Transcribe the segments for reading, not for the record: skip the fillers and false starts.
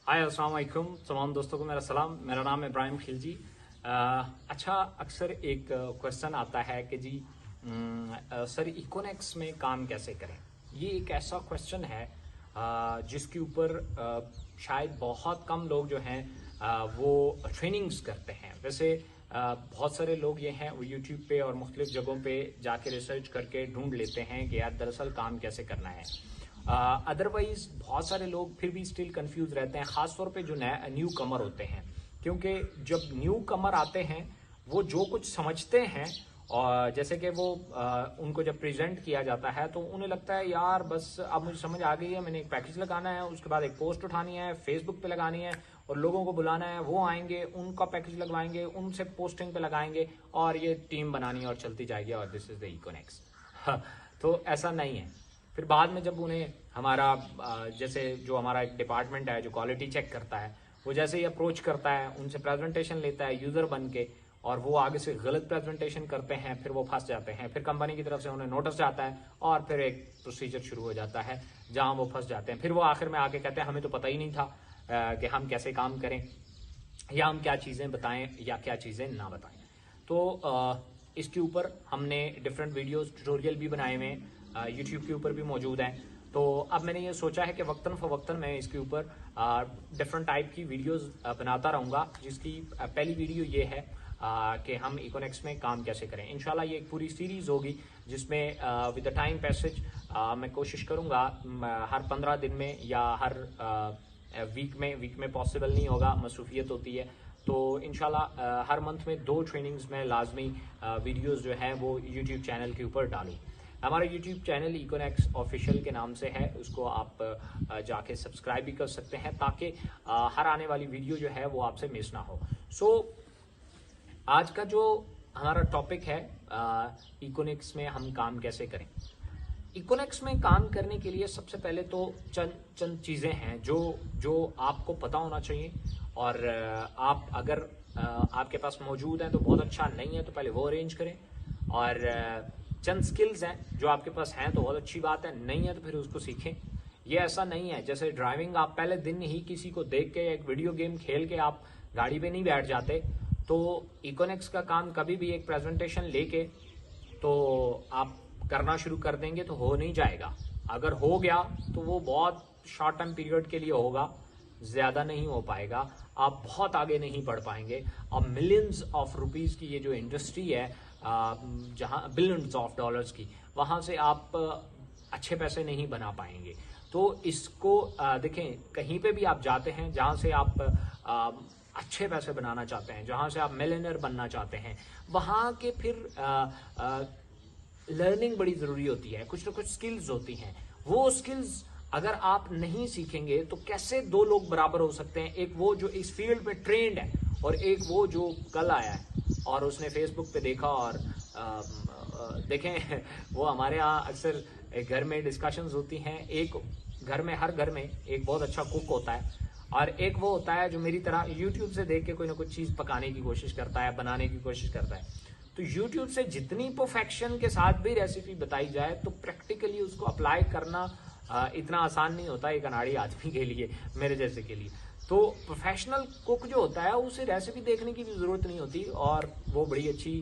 हाय अस्सलाम वालेकुम तमाम दोस्तों को मेरा सलाम। मेरा नाम है इब्राहिम खिलजी। अच्छा, अक्सर एक क्वेश्चन आता है कि जी सर इकोनेक्स में काम कैसे करें। ये एक ऐसा क्वेश्चन है जिसके ऊपर शायद बहुत कम लोग जो हैं वो ट्रेनिंग्स करते हैं। वैसे बहुत सारे लोग ये हैं वो यूट्यूब पे और मुख्तलिफ जगहों पे जाके रिसर्च करके ढूंढ लेते हैं कि यार दरअसल काम कैसे करना है। अदरवाइज बहुत सारे लोग फिर भी स्टिल कंफ्यूज रहते हैं, खासतौर पे जो न्यू कमर होते हैं, क्योंकि जब न्यू कमर आते हैं वो जो कुछ समझते हैं और जैसे कि वो उनको जब प्रेजेंट किया जाता है तो उन्हें लगता है यार बस अब मुझे समझ आ गई है, मैंने एक पैकेज लगाना है, उसके बाद एक पोस्ट उठानी है, फेसबुक पे लगानी है और लोगों को बुलाना है, वो आएंगे, उनका पैकेज लगवाएंगे, उनसे पोस्टिंग पे लगाएंगे और ये टीम बनानी है और चलती जाएगी और दिस इज द इकोनेक्स। तो ऐसा नहीं है। फिर बाद में जब उन्हें हमारा जैसे जो हमारा एक डिपार्टमेंट है जो क्वालिटी चेक करता है, वो जैसे ही अप्रोच करता है, उनसे प्रेजेंटेशन लेता है यूजर बन के और वो आगे से गलत प्रेजेंटेशन करते हैं, फिर वो फंस जाते हैं। फिर कंपनी की तरफ से उन्हें नोटिस जाता है और फिर एक प्रोसीजर शुरू हो जाता है जहां वो फंस जाते हैं। फिर वो आखिर में आके कहते हैं हमें तो पता ही नहीं था कि हम कैसे काम करें या हम क्या चीजें बताएं या क्या चीजें ना बताएं। तो इसके ऊपर हमने डिफरेंट वीडियोस ट्यूटोरियल भी बनाए हुए हैं, यूट्यूब के ऊपर भी मौजूद हैं। तो अब मैंने ये सोचा है कि वक्तन फवक्तन मैं इसके ऊपर डिफरेंट टाइप की वीडियोस बनाता रहूंगा, जिसकी पहली वीडियो ये है कि हम इकोनेक्स में काम कैसे करें। इंशाल्लाह ये एक पूरी सीरीज होगी जिसमें विद द टाइम पैसेज मैं कोशिश करूंगा हर 15 दिन में या हर वीक में पॉसिबल नहीं होगा, मसरूफियत होती है। तो इंशाल्लाह हर मंथ में 2 ट्रेनिंग्स में लाजमी वीडियोस जो हैं वो यूट्यूब चैनल के ऊपर डालूं। हमारा यूट्यूब चैनल इकोनेक्स ऑफिशियल के नाम से है, उसको आप जाके सब्सक्राइब भी कर सकते हैं ताकि हर आने वाली वीडियो जो है वो आपसे मिस ना हो। आज का जो हमारा टॉपिक है इकोनेक्स में हम काम कैसे करें। इकोनेक्स में काम करने के लिए सबसे पहले तो चंद चीजें हैं जो आपको पता होना चाहिए और आप अगर आपके पास मौजूद हैं तो बहुत अच्छा, नहीं है तो पहले वो अरेंज करें। और चंद स्किल्स हैं जो आपके पास हैं तो बहुत अच्छी बात है, नहीं है तो फिर उसको सीखें। ये ऐसा नहीं है जैसे ड्राइविंग, आप पहले दिन ही किसी को देख के एक वीडियो गेम खेल के आप गाड़ी पे नहीं बैठ जाते। तो इकोनेक्स का काम कभी भी एक प्रेजेंटेशन लेके तो आप करना शुरू कर देंगे तो हो नहीं जाएगा। अगर हो गया तो वो बहुत शॉर्ट टर्म पीरियड के लिए होगा, ज्यादा नहीं हो पाएगा, आप बहुत आगे नहीं बढ़ पाएंगे। अब मिलियंस ऑफ रुपीज की ये जो इंडस्ट्री है, जहां बिलियंस ऑफ डॉलर्स की, वहां से आप अच्छे पैसे नहीं बना पाएंगे। तो इसको देखें, कहीं पे भी आप जाते हैं जहां से आप अच्छे पैसे बनाना चाहते हैं, जहां से आप मिलियनर बनना चाहते हैं, वहां के फिर लर्निंग बड़ी जरूरी होती है, कुछ ना कुछ स्किल्स होती हैं। वो स्किल्स अगर आप नहीं सीखेंगे तो कैसे 2 लोग बराबर हो सकते हैं, एक वो जो इस फील्ड में ट्रेंड है और एक वो जो कल आया है और उसने फेसबुक पे देखा। और देखें वो हमारे यहाँ अक्सर घर में डिस्कशंस होती हैं। एक घर में, हर घर में एक बहुत अच्छा कुक होता है और एक वो होता है जो मेरी तरह यूट्यूब से देख के कोई ना कुछ चीज पकाने की कोशिश करता है, बनाने की कोशिश करता है। तो यूट्यूब से जितनी परफेक्शन के साथ भी रेसिपी बताई जाए तो प्रैक्टिकली उसको अप्लाई करना इतना आसान नहीं होता एक अनाड़ी आदमी के लिए, मेरे जैसे के लिए। तो प्रोफेशनल कुक जो होता है उसे रेसिपी देखने की भी जरूरत नहीं होती और वो बड़ी अच्छी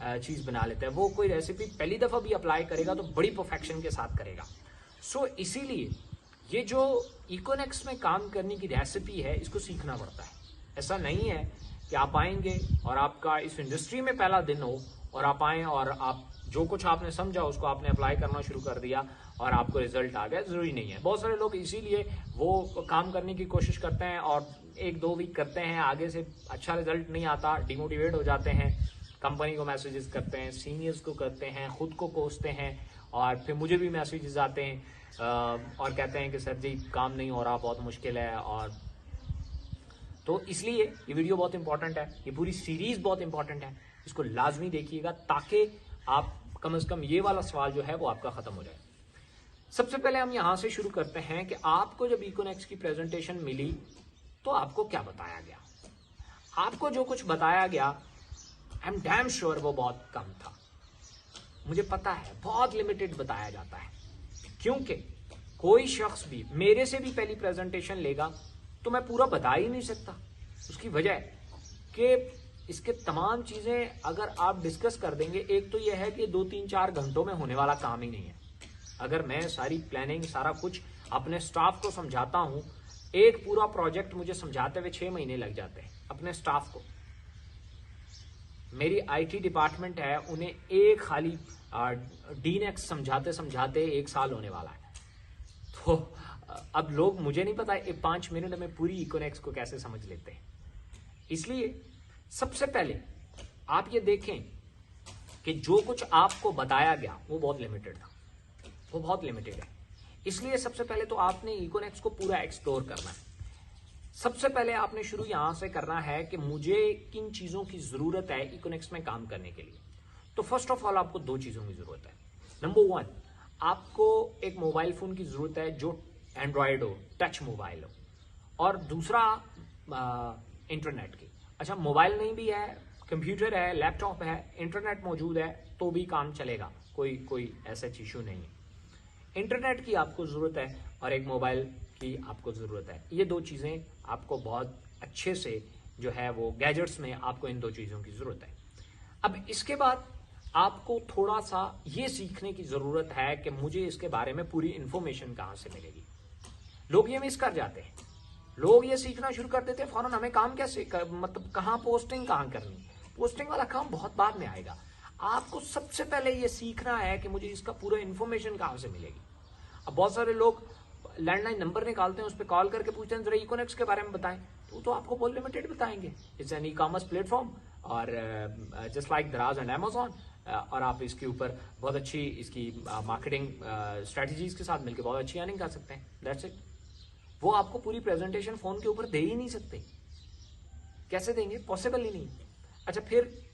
चीज बना लेता है। वो कोई रेसिपी पहली दफा भी अप्लाई करेगा तो बड़ी परफेक्शन के साथ करेगा। सो इसीलिए ये जो इकोनेक्स में काम करने की रेसिपी है, इसको सीखना पड़ता है। ऐसा नहीं है कि आप आएंगे और आपका इस इंडस्ट्री में पहला दिन हो और आप आए और आप जो कुछ आपने समझा उसको आपने अप्लाई करना शुरू कर दिया और आपको रिजल्ट आ गया। जरूरी नहीं है। बहुत सारे लोग इसीलिए वो काम करने की कोशिश करते हैं और 1-2 वीक करते हैं, आगे से अच्छा रिजल्ट नहीं आता, डिमोटिवेट हो जाते हैं, कंपनी को मैसेजेस करते हैं, सीनियर्स को करते हैं, खुद को कोसते हैं और फिर मुझे भी मैसेजेस आते हैं और कहते हैं कि सर जी काम नहीं हो रहा, बहुत मुश्किल है। और तो इसलिए ये वीडियो बहुत इंपॉर्टेंट है, ये पूरी सीरीज बहुत इंपॉर्टेंट है, इसको लाजमी देखिएगा ताकि आप कम से कम ये वाला सवाल जो है वो आपका खत्म हो जाए। सबसे पहले हम यहां से शुरू करते हैं कि आपको जब इकोनेक्स की प्रेजेंटेशन मिली तो आपको क्या बताया गया। आपको जो कुछ बताया गया, आई एम डैम श्योर वो बहुत कम था। मुझे पता है बहुत लिमिटेड बताया जाता है, क्योंकि कोई शख्स भी मेरे से भी पहली प्रेजेंटेशन लेगा तो मैं पूरा बता ही नहीं सकता। उसकी वजह है कि इसके तमाम चीजें अगर आप डिस्कस कर देंगे, एक तो यह है कि 2-3-4 घंटों में होने वाला काम ही नहीं है। अगर मैं सारी प्लानिंग सारा कुछ अपने स्टाफ को समझाता हूं, एक पूरा प्रोजेक्ट मुझे समझाते हुए 6 महीने लग जाते हैं अपने स्टाफ को। मेरी आईटी डिपार्टमेंट है, उन्हें एक खाली डीनेक्स समझाते समझाते 1 साल होने वाला है। तो अब लोग, मुझे नहीं पता 5 मिनट में पूरी इकोनेक्स को कैसे समझ लेते हैं। इसलिए सबसे पहले आप ये देखें कि जो कुछ आपको बताया गया वो बहुत लिमिटेड था, वो बहुत लिमिटेड है। इसलिए सबसे पहले तो आपने इकोनेक्स को पूरा एक्सप्लोर करना है। सबसे पहले आपने शुरू यहां से करना है कि मुझे किन चीजों की जरूरत है इकोनेक्स में काम करने के लिए। तो फर्स्ट ऑफ ऑल आपको 2 चीजों की जरूरत है। नंबर 1, आपको एक मोबाइल फोन की जरूरत है जो एंड्रॉयड हो, टच मोबाइल हो, और दूसरा इंटरनेट की। अच्छा, मोबाइल नहीं भी है, कंप्यूटर है, लैपटॉप है, इंटरनेट मौजूद है तो भी काम चलेगा, कोई ऐसा इशू नहीं है। इंटरनेट की आपको जरूरत है और एक मोबाइल की आपको जरूरत है। ये 2 चीजें आपको बहुत अच्छे से जो है वो गैजेट्स में आपको इन 2 चीजों की जरूरत है। अब इसके बाद आपको थोड़ा सा ये सीखने की जरूरत है कि मुझे इसके बारे में पूरी इंफॉर्मेशन कहां से मिलेगी। लोग ये मिस कर जाते हैं। लोग ये सीखना शुरू कर देते हैं फौरन, हमें काम कैसे मतलब कहां पोस्टिंग कहां करनी। पोस्टिंग वाला काम बहुत बाद में आएगा। आपको सबसे पहले ये सीखना है कि मुझे इसका पूरा इंफॉर्मेशन कहां से मिलेगी। अब बहुत सारे लोग लैंडलाइन नंबर निकालते हैं, उस पर कॉल करके पूछते हैं जरा इकोनेक्स के बारे में बताएं, तो आपको बहुत लिमिटेड बताएंगे। इट्स एन ई-कॉमर्स प्लेटफॉर्म और जस्ट लाइक दराज एंड अमेजॉन, और आप इसके ऊपर बहुत अच्छी इसकी मार्केटिंग स्ट्रेटजीज के साथ मिलकर बहुत अच्छी अर्निंग कर सकते हैं। That's it. वो आपको पूरी प्रेजेंटेशन फोन के ऊपर दे ही नहीं सकते। कैसे देंगे? पॉसिबल ही नहीं। अच्छा, फिर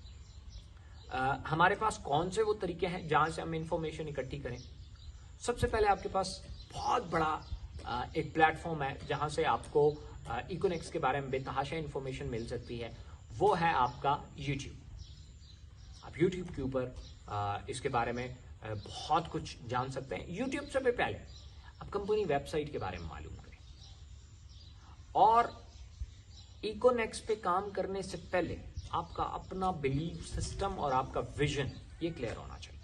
हमारे पास कौन से वो तरीके हैं जहां से हम इंफॉर्मेशन इकट्ठी करें? सबसे पहले आपके पास बहुत बड़ा एक प्लेटफॉर्म है जहां से आपको इकोनेक्स के बारे में बेतहाशा इंफॉर्मेशन मिल सकती है। वो है आपका यूट्यूब। आप यूट्यूब के ऊपर इसके बारे में बहुत कुछ जान सकते हैं। यूट्यूब से पहले आप कंपनी वेबसाइट के बारे में मालूम करें, और इकोनेक्स पे काम करने से पहले आपका अपना बिलीफ सिस्टम और आपका विजन ये क्लियर होना चाहिए।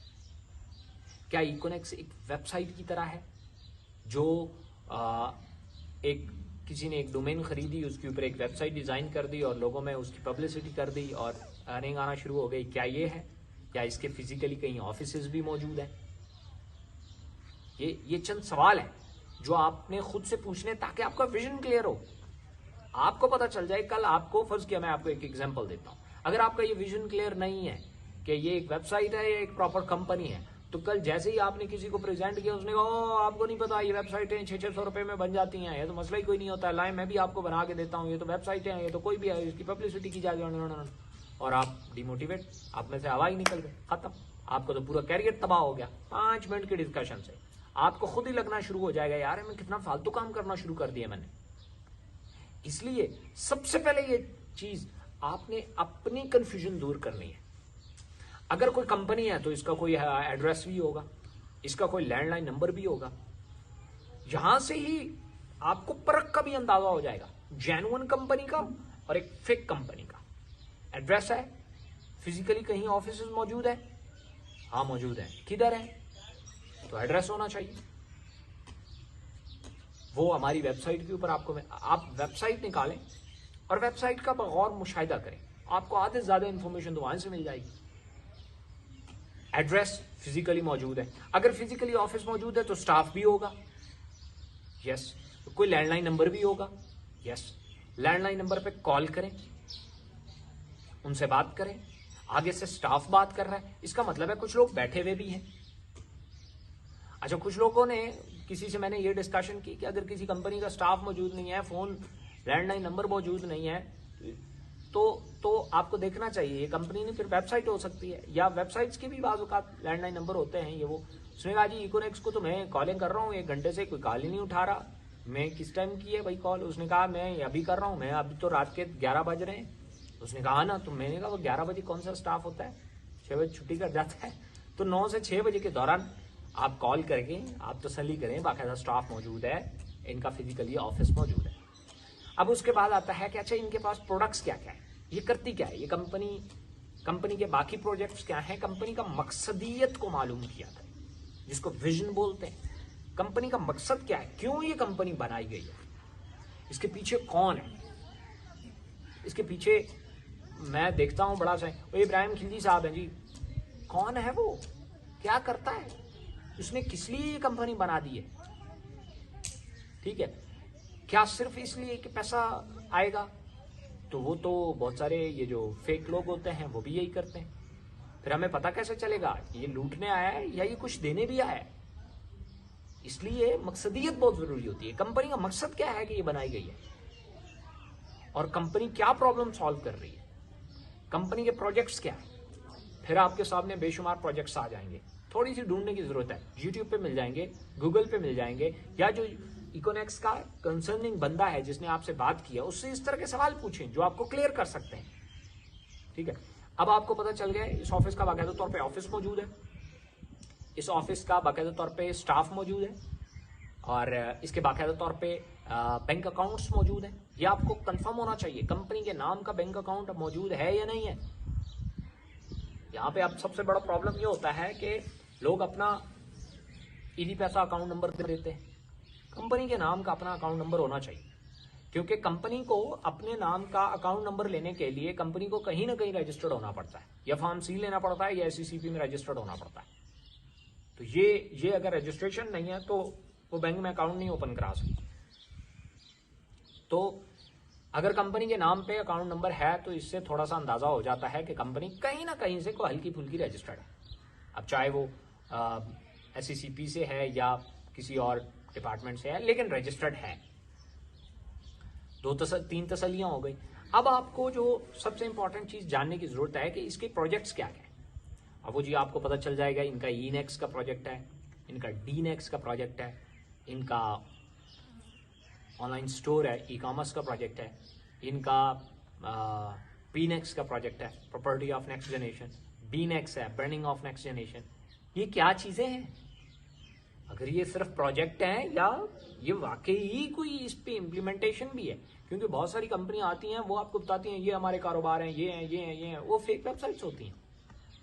क्या इकोनेक्स एक वेबसाइट की तरह है जो किसी ने एक डोमेन खरीदी, उसके ऊपर एक वेबसाइट डिजाइन कर दी और लोगों में उसकी पब्लिसिटी कर दी और अर्निंग आना शुरू हो गई? क्या ये है? या इसके फिजिकली कहीं ऑफिसेज भी मौजूद है? ये चंद सवाल है जो आपने खुद से पूछने, ताकि आपका विजन क्लियर हो, आपको पता चल जाए। कल आपको, फर्ज किया, मैं आपको एक एग्जांपल देता हूं, अगर आपका ये विजन क्लियर नहीं है कि ये एक वेबसाइट है या एक प्रॉपर कंपनी है, तो कल जैसे ही आपने किसी को प्रेजेंट किया, उसने कहा आपको नहीं पता ये वेबसाइटें 600-600 रुपए में बन जाती हैं, ये तो मसला ही कोई नहीं होता है, लाए मैं भी आपको बना के देता हूँ, ये तो वेबसाइटें हैं, ये तो कोई भी है, इसकी पब्लिसिटी की जाएगी, और आप डिमोटिवेट, आप में से हवा ही निकल गए, खत्म। आपको तो पूरा कैरियर तबाह हो गया 5 मिनट के डिस्कशन से। आपको खुद ही लगना शुरू हो जाएगा, यार मैं कितना फालतू काम करना शुरू कर दिया मैंने। इसलिए सबसे पहले ये चीज आपने अपनी कंफ्यूजन दूर करनी है। अगर कोई कंपनी है तो इसका कोई एड्रेस भी होगा, इसका कोई लैंडलाइन नंबर भी होगा। यहां से ही आपको परख का भी अंदाजा हो जाएगा, जेन्युइन कंपनी का और एक फेक कंपनी का। एड्रेस है, फिजिकली कहीं ऑफिस मौजूद है? हाँ मौजूद है। किधर है? तो एड्रेस होना चाहिए। वो हमारी वेबसाइट के ऊपर आपको, आप वेबसाइट निकालें और वेबसाइट का बगौर मुशाहिदा करें, आपको आधे से ज्यादा इंफॉर्मेशन तो वहां से मिल जाएगी। एड्रेस फिजिकली मौजूद है, अगर फिजिकली ऑफिस मौजूद है तो स्टाफ भी होगा, यस। कोई लैंडलाइन नंबर भी होगा, यस। लैंडलाइन नंबर पे कॉल करें, उनसे बात करें, आगे से स्टाफ बात कर रहा है, इसका मतलब है कुछ लोग बैठे हुए भी हैं। अच्छा, कुछ लोगों ने, किसी से मैंने ये डिस्कशन की कि अगर किसी कंपनी का स्टाफ मौजूद नहीं है, फोन लैंडलाइन नंबर मौजूद नहीं है, तो आपको देखना चाहिए ये कंपनी नहीं, फिर वेबसाइट हो सकती है, या वेबसाइट्स के भी बाज़ औक़ात लैंडलाइन नंबर होते हैं। ये वो, उसने कहा जी इकोनेक्स को तो मैं कॉलिंग कर रहा हूँ 1 घंटे से, कोई कॉल ही नहीं उठा रहा। मैं किस टाइम की है भाई कॉल? उसने कहा मैं अभी कर रहा हूँ, मैं अभी तो रात के 11 बज रहे हैं। उसने कहा ना, तो मैंने कहा वो 11 बजे कौन सा स्टाफ होता है, 6 बजे छुट्टी कर जाता है। तो 9 से 6 बजे के दौरान आप कॉल करके आप तसल्ली करें, बाकायदा स्टाफ मौजूद है, इनका फिजिकली ऑफिस मौजूद है। अब उसके बाद आता है कि अच्छा इनके पास प्रोडक्ट्स क्या क्या है, ये करती क्या है, ये कंपनी के बाकी प्रोजेक्ट्स क्या हैं, कंपनी का मकसदियत को मालूम किया था, जिसको विजन बोलते हैं। कंपनी का मकसद क्या है, क्यों ये कंपनी बनाई गई है, इसके पीछे कौन है, इसके पीछे मैं देखता हूं बड़ा सा इब्राहिम खिलजी साहब हैं जी, कौन है वो, क्या करता है, उसने किस लिए ये कंपनी बना दी है, ठीक है, क्या सिर्फ इसलिए कि पैसा आएगा, तो वो तो बहुत सारे ये जो फेक लोग होते हैं वो भी यही करते हैं। फिर हमें पता कैसे चलेगा ये लूटने आया है या ये कुछ देने भी आया है। इसलिए मकसदियत बहुत जरूरी होती है, कंपनी का मकसद क्या है कि ये बनाई गई है, और कंपनी क्या प्रॉब्लम सॉल्व कर रही है, कंपनी के प्रोजेक्ट्स क्या है। फिर आपके सामने बेशुमार प्रोजेक्ट्स आ जाएंगे, थोड़ी सी ढूंढने की जरूरत है, यूट्यूब पे मिल जाएंगे, गूगल पे मिल जाएंगे, या जो इकोनेक्स का कंसर्निंग बंदा है जिसने आपसे बात किया उससे इस तरह के सवाल पूछें जो आपको क्लियर कर सकते हैं, ठीक है। अब आपको पता चल गया इस ऑफिस का बाकायदा तौर पे ऑफिस मौजूद है, इस ऑफिस का बाकायदा तौर पे स्टाफ मौजूद है, और इसके बाकायदा तौर पे बैंक अकाउंट्स मौजूद है। ये आपको कंफर्म होना चाहिए कंपनी के नाम का बैंक अकाउंट मौजूद है या नहीं है। यहाँ पे अब सबसे बड़ा प्रॉब्लम ये होता है कि लोग अपना ईडी पैसा अकाउंट नंबर दे देते हैं, कंपनी के नाम का अपना अकाउंट नंबर होना चाहिए, क्योंकि कंपनी को अपने नाम का अकाउंट नंबर लेने के लिए कंपनी को कहीं ना कहीं रजिस्टर्ड होना पड़ता है, या फॉर्म सी लेना पड़ता है या SECP में रजिस्टर्ड होना पड़ता है। तो ये अगर रजिस्ट्रेशन नहीं है तो वो बैंक में अकाउंट नहीं ओपन करा सकती। तो अगर कंपनी के नाम पे अकाउंट नंबर है तो इससे थोड़ा सा अंदाजा हो जाता है कि कंपनी कहीं ना कहीं से कोई हल्की फुल्की रजिस्टर्ड है। अब चाहे वो SECP से है या किसी और डिपार्टमेंट से है, लेकिन रजिस्टर्ड है। तीन तसल्लियां हो गई। अब आपको जो सबसे इंपॉर्टेंट चीज जानने की जरूरत है कि इसके प्रोजेक्ट्स क्या क्या है। अब वो जी आपको पता चल जाएगा, इनका ENEX का प्रोजेक्ट है, इनका DNEX का प्रोजेक्ट है, इनका ऑनलाइन स्टोर है, ई-कॉमर्स का प्रोजेक्ट है, इनका PNEX का प्रोजेक्ट है, property of next generation, BNEX है, ब्रांडिंग ऑफ नेक्स्ट जनरेशन। ये क्या चीजें हैं, अगर ये सिर्फ प्रोजेक्ट हैं या ये वाकई कोई इस पे इम्प्लीमेंटेशन भी है। क्योंकि बहुत सारी कंपनियां आती हैं, वो आपको बताती हैं ये हमारे कारोबार हैं, ये हैं, ये हैं, ये हैं, वो फेक वेबसाइट्स होती हैं।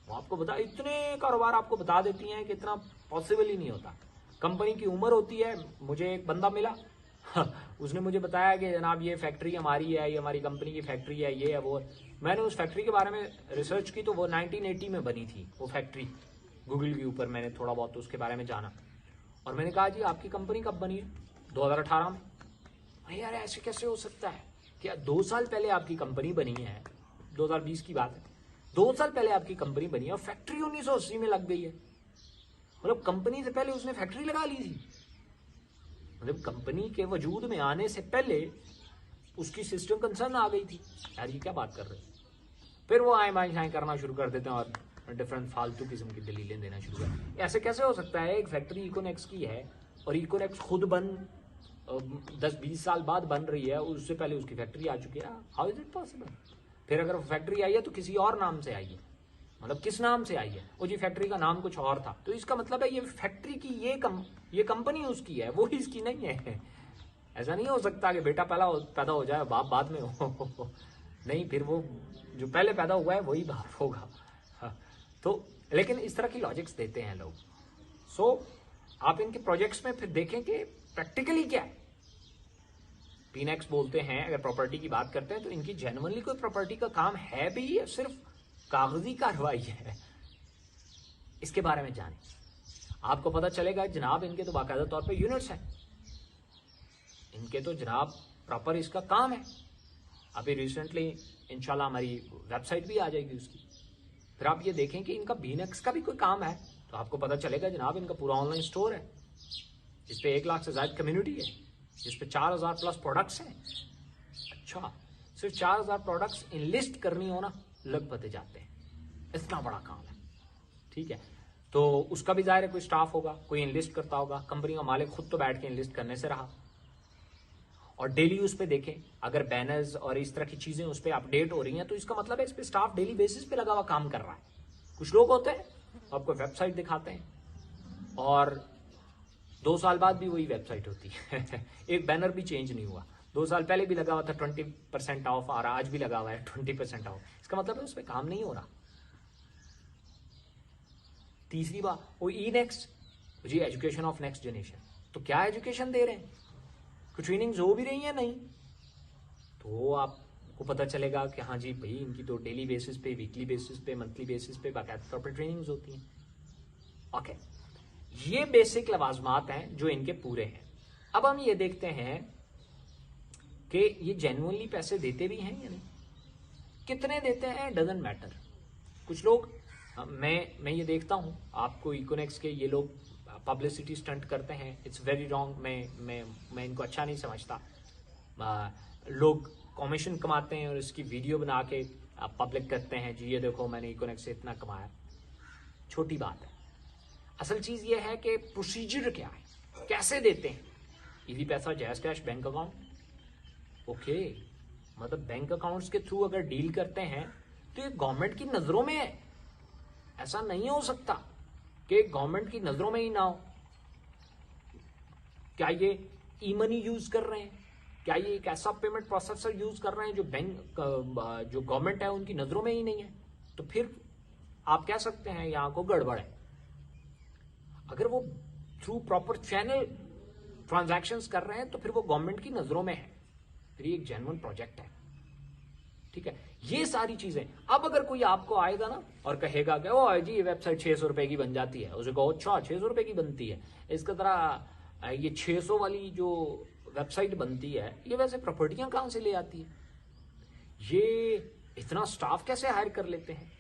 वो आपको बता इतने कारोबार आपको बता देती हैं कि इतना पॉसिबल ही नहीं होता। कंपनी की उम्र होती है, मुझे एक बंदा मिला उसने मुझे बताया कि जनाब ये फैक्ट्री हमारी है, ये हमारी कंपनी की फैक्ट्री है, ये है वो है। मैंने उस फैक्ट्री के बारे में रिसर्च की तो वो 1980 में बनी थी वो फैक्ट्री, गूगल के ऊपर मैंने थोड़ा बहुत उसके बारे में जाना, और मैंने कहा जी आपकी कंपनी कब बनी है? 2018 में। अरे यार ऐसे कैसे हो सकता है, क्या 2 साल पहले आपकी कंपनी बनी है, 2020 की बात है, 2 साल पहले आपकी कंपनी बनी है और फैक्ट्री 1980 में लग गई है। मतलब कंपनी से पहले उसने फैक्ट्री लगा ली थी, मतलब कंपनी के वजूद में आने से पहले उसकी सिस्टम कंसर्न आ गई थी। यार ये क्या बात कर रहे हैं। फिर वो आए बाएं शाएं करना शुरू कर देते हैं और डिफरेंट फालतू किस्म की दलीलें देना शुरू कर। ऐसे कैसे हो सकता है, एक फैक्ट्री इकोनेक्स की है और इकोनेक्स खुद 10-20 साल बाद बन रही है, उससे पहले उसकी फैक्ट्री आ चुकी है। How is it possible? फिर अगर फैक्ट्री आई है तो किसी और नाम से आई है, मतलब किस नाम से आई है? वो जी फैक्ट्री का नाम कुछ और था, तो इसका मतलब है ये फैक्ट्री की ये कंपनी उसकी है, वो इसकी नहीं है। ऐसा नहीं हो सकता कि बेटा पहला पैदा हो जाए बाप बाद में हो नहीं, फिर वो जो पहले पैदा हुआ है वही बाप होगा। तो लेकिन इस तरह की लॉजिक्स देते हैं लोग। सो आप इनके प्रोजेक्ट्स में फिर देखें कि प्रैक्टिकली क्या है। PNEX बोलते हैं, अगर प्रॉपर्टी की बात करते हैं तो इनकी जेन्युइनली कोई प्रॉपर्टी का काम है भी या सिर्फ कागजी कार्रवाई है, इसके बारे में जानें। आपको पता चलेगा जनाब इनके तो बाकायदा तौर पे यूनिट्स हैं, इनके तो जनाब प्रॉपर इसका काम है। अभी रिसेंटली इंशाल्लाह हमारी वेबसाइट भी आ जाएगी उसकी। फिर आप ये देखें कि इनका BNEX का भी कोई काम है, तो आपको पता चलेगा जनाब इनका पूरा ऑनलाइन स्टोर है जिसपे 1 लाख से ज्यादा कम्युनिटी है, जिसपे 4000 प्लस प्रोडक्ट्स हैं। अच्छा, सिर्फ 4000 प्रोडक्ट्स इनलिस्ट करनी हो ना, लग पते जाते हैं, इतना बड़ा काम है। ठीक है, तो उसका भी जाहिर है कोई स्टाफ होगा, कोई इनलिस्ट करता होगा। कंपनी का मालिक खुद तो बैठ के इनलिस्ट करने से रहा। और डेली उस पे देखें, अगर बैनर्स और इस तरह की चीजें उस पर अपडेट हो रही हैं तो इसका मतलब है इस पे स्टाफ डेली बेसिस पे लगा हुआ काम कर रहा है। कुछ लोग होते हैं आपको वेबसाइट दिखाते हैं और 2 साल बाद भी वही वेबसाइट होती है एक बैनर भी चेंज नहीं हुआ, 2 साल पहले भी लगा हुआ था 20% ऑफ और आज भी लगा हुआ है 20% ऑफ। इसका मतलब है उस पर काम नहीं हो रहा। तीसरी बात, वो ई नेक्स्ट जी, एजुकेशन ऑफ नेक्स्ट जनरेशन, तो क्या एजुकेशन दे रहे हैं, कुछ ट्रेनिंग्स हो भी रही है नहीं, तो आपको पता चलेगा कि हाँ जी भाई इनकी तो डेली बेसिस पे, वीकली बेसिस पे, मंथली बेसिस पे बाकायदा तौर पर ट्रेनिंग्स होती हैं। ओके, ये बेसिक लवाजमात हैं जो इनके पूरे हैं। अब हम ये देखते हैं कि ये जेन्युइनली पैसे देते भी हैं या नहीं, कितने देते हैं डजंट मैटर। कुछ लोग, मैं ये देखता हूं, आपको इकोनेक्स के ये लोग पब्लिसिटी स्टंट करते हैं, इट्स वेरी रॉन्ग। मैं इनको अच्छा नहीं समझता। लोग कमीशन कमाते हैं और इसकी वीडियो बना के पब्लिक करते हैं, जी ये देखो मैंने इकोनेक्स से इतना कमाया। छोटी बात है। असल चीज ये है कि प्रोसीजर क्या है, कैसे देते हैं। ईजी पैसा, jazz cash, bank account. Okay, मतलब बैंक अकाउंट्स के थ्रू अगर डील करते हैं तो ये गवर्नमेंट की नजरों में है। ऐसा नहीं हो सकता कि गवर्नमेंट की नजरों में ही ना हो। क्या ये ई मनी यूज कर रहे हैं, क्या ये एक ऐसा पेमेंट प्रोसेसर यूज कर रहे हैं जो जो गवर्नमेंट है उनकी नजरों में ही नहीं है, तो फिर आप कह सकते हैं यहां को गड़बड़ है। अगर वो थ्रू प्रॉपर चैनल ट्रांजैक्शंस कर रहे हैं तो फिर वो गवर्नमेंट की नजरों में है, फिर ये एक जेन्युइन प्रोजेक्ट है। ठीक है, ये सारी चीजें। अब अगर कोई आपको आएगा ना और कहेगा कि ओ जी ये वेबसाइट 600 रुपए की बन जाती है, उसे कहो अच्छा 600 रुपए की बनती है, इसका तरह ये 600 वाली जो वेबसाइट बनती है ये वैसे प्रॉपर्टियां कहां से ले आती है, ये इतना स्टाफ कैसे हायर कर लेते हैं,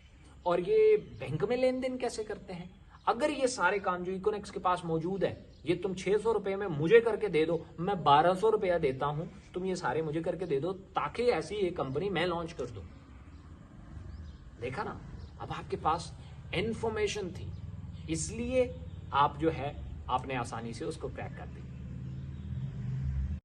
और ये बैंक में लेन देन कैसे करते हैं। अगर ये सारे काम जो इकोनेक्स के पास मौजूद है, ये तुम 600 रुपए में मुझे करके दे दो, मैं 1200 रुपया देता हूं, तुम ये सारे मुझे करके दे दो ताकि ऐसी एक कंपनी मैं लॉन्च कर दूं। देखा ना, अब आपके पास इंफॉर्मेशन थी, इसलिए आप जो है आपने आसानी से उसको क्रैक कर दी।